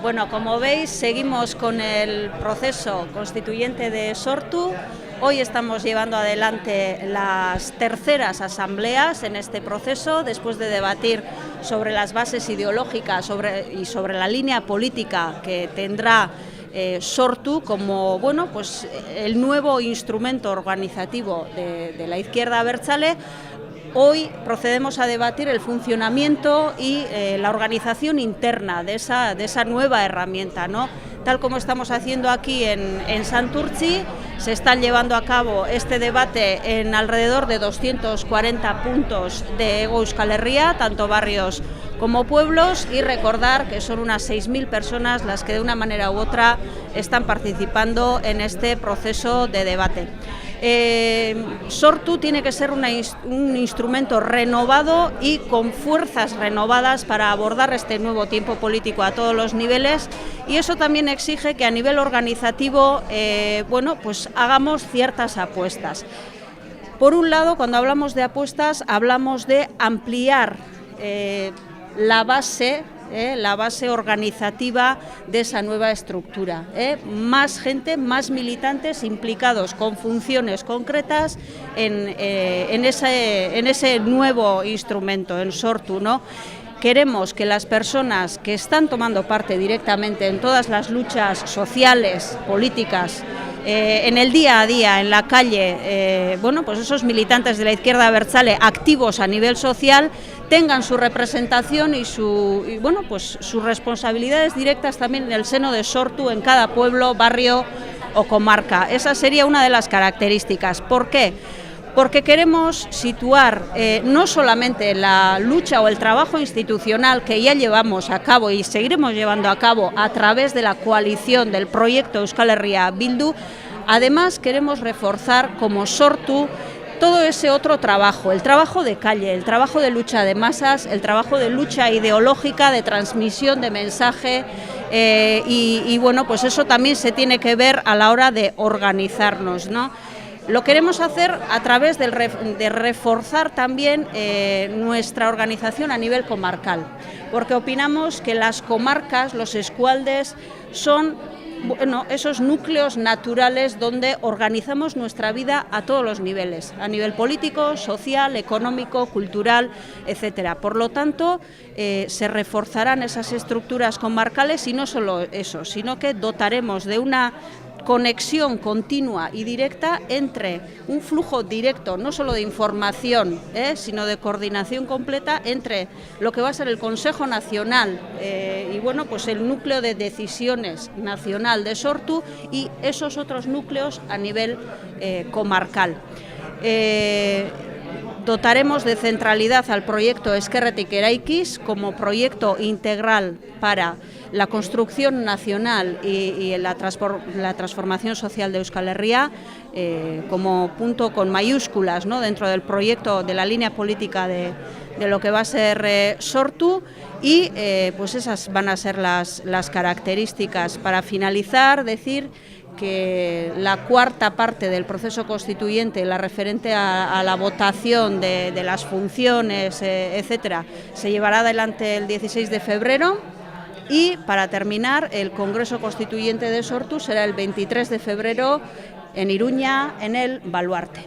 Bueno, como veis, seguimos con el proceso constituyente de Sortu. Hoy estamos llevando adelante las terceras asambleas en este proceso, después de debatir sobre las bases ideológicas y sobre la línea política que tendrá Sortu como pues el nuevo instrumento organizativo de la izquierda abertzale. Hoy procedemos a debatir el funcionamiento y la organización interna de esa nueva herramienta, ¿no? Tal como estamos haciendo aquí en Santurtzi, se están llevando a cabo este debate en alrededor de 240 puntos de Hego Euskal Herria, tanto barrios como pueblos, y recordar que son unas 6.000 personas las que de una manera u otra están participando en este proceso de debate. Sortu tiene que ser un instrumento renovado y con fuerzas renovadas para abordar este nuevo tiempo político a todos los niveles, y eso también exige que a nivel organizativo pues hagamos ciertas apuestas. Por un lado, cuando hablamos de apuestas, hablamos de ampliar la base organizativa de esa nueva estructura. Más gente, más militantes implicados con funciones concretas en ese nuevo instrumento, en Sortu, ¿no? Queremos que las personas que están tomando parte directamente en todas las luchas sociales, políticas, en el día a día, en la calle, pues esos militantes de la izquierda abertzale activos a nivel social tengan su representación y sus responsabilidades directas también en el seno de Sortu, en cada pueblo, barrio o comarca. Esa sería una de las características. ¿Por qué? Porque queremos situar no solamente la lucha o el trabajo institucional que ya llevamos a cabo y seguiremos llevando a cabo a través de la coalición del proyecto Euskal Herria Bildu, además queremos reforzar como Sortu todo ese otro trabajo, el trabajo de calle, el trabajo de lucha de masas, el trabajo de lucha ideológica, de transmisión de mensaje, pues eso también se tiene que ver a la hora de organizarnos, ¿no? Lo queremos hacer a través de reforzar también nuestra organización a nivel comarcal, porque opinamos que las comarcas, los eskualdes, son esos núcleos naturales donde organizamos nuestra vida a todos los niveles, a nivel político, social, económico, cultural, etcétera. Por lo tanto, se reforzarán esas estructuras comarcales, y no solo eso, sino que dotaremos de una conexión continua y directa entre un flujo directo, no solo de información, sino de coordinación completa entre lo que va a ser el Consejo Nacional pues el núcleo de decisiones nacional de Sortu y esos otros núcleos a nivel comarcal. Dotaremos de centralidad al proyecto Ezkerretik Eraikiz como proyecto integral para la construcción nacional y la transformación social de Euskal Herria, como punto con mayúsculas, ¿no?, dentro del proyecto, de la línea política de lo que va a ser Sortu, y pues esas van a ser las características. Para finalizar, decir que la cuarta parte del proceso constituyente, la referente a la votación de las funciones, etcétera, se llevará adelante el 16 de febrero, y para terminar, el Congreso Constituyente de Sortu será el 23 de febrero en Iruña, en el Baluarte.